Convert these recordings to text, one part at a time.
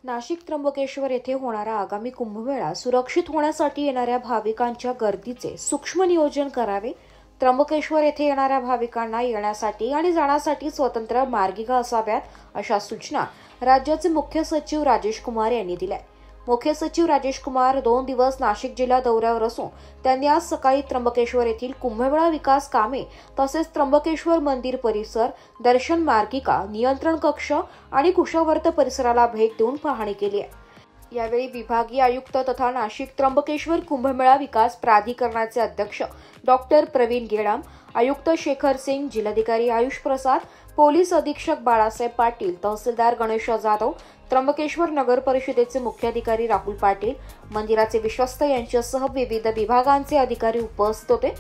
नाशिक त्र्यंबकेश्वर येथे होणारा आगामी कुंभमेळा सुरक्षित होण्यासाठी येणाऱ्या भाविकांच्या गर्दीचे सूक्ष्म नियोजन करावे. त्र्यंबकेश्वर येथे येणाऱ्या भाविकांना येण्यासाठी आणि जाण्यासाठी स्वतंत्र मार्गिका असाव्यात, अशा सूचना राज्याचे मुख्य सचिव राजेश कुमार यांनी दिल्या. मुख्य सचिव राजेश कुमार 2 दिवस नाशिक जिल्हा दौऱ्यावर असून त्यांनी आज सकाळी त्र्यंबकेश्वर येथील कुंभमेळा विकास कामे तसेच त्र्यंबकेश्वर मंदिर परिसर, दर्शन मार्गिका, नियंत्रण कक्ष आणि कुशावर्त परिसराला भेट देऊन पाहणी केली आहे. यावेळी विभागीय आयुक्त तथा नाशिक त्र्यंबकेश्वर कुंभमेळा विकास प्राधिकरणाचे अध्यक्ष डॉक्टर प्रवीण गेडाम, आयुक्त शेखर सिंग, जिल्हाधिकारी आयुष प्रसाद, पोलीस अधीक्षक बाळासाहेब पाटील, तहसीलदार गणेश जाधव, त्र्यंबकेश्वर नगर परिषदेचे मुख्याधिकारी राहुल पाटील, मंदिराचे विश्वस्त यांच्यासह विविध विभागांचे अधिकारी उपस्थित होते.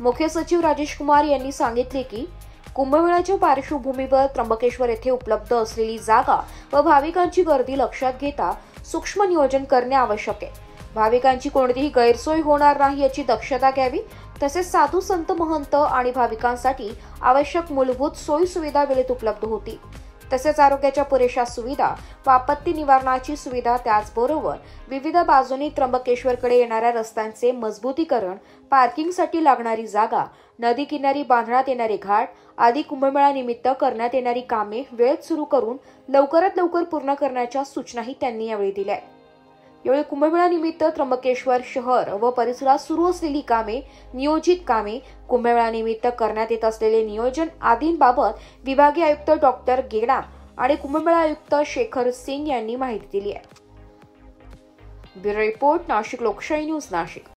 मुख्य सचिव राजेश कुमार यांनी सांगितले की कुंभमेळ्याच्या पार्श्वभूमीवर त्र्यंबकेश्वर येथे उपलब्ध असलेली जागा व भाविकांची गर्दी लक्षात घेता सूक्ष्म नियोजन करणे आवश्यक आहे. भाविकांची कोणतीही गैरसोय होणार नाही याची दक्षता घ्यावी. तसेच साधू संत महंत आणि भाविकांसाठी आवश्यक मूलभूत सोयी सुविधा वेळेत उपलब्ध होती. तसेच आरोग्याच्या पुरेशा सुविधा व आपत्ती निवारणाची सुविधा, त्याचबरोबर विविध बाजूंनी त्र्यंबकेश्वरकडे येणाऱ्या रस्त्यांचे मजबूतीकरण, पार्किंगसाठी लागणारी जागा, नदी किनारी बांधण्यात येणारे घाट आदी कुंभमेळा निमित्त करण्यात येणारी कामे वेळेत सुरू करून लवकरात लवकर पूर्ण करण्याच्या सूचनाही त्यांनी यावेळी दिल्या. यावेळी कुंभमेळा निमित्त त्र्यंबकेश्वर शहर व परिसरात सुरू असलेली कामे, नियोजित कामे, कुंभमेळा निमित्त करण्यात येत असलेले नियोजन आदींबाबत विभागीय आयुक्त डॉक्टर गेडाम आणि कुंभमेळा आयुक्त शेखर सिंग यांनी माहिती दिली आहे. ब्युरो रिपोर्ट, नाशिक लोकशाही न्यूज, नाशिक.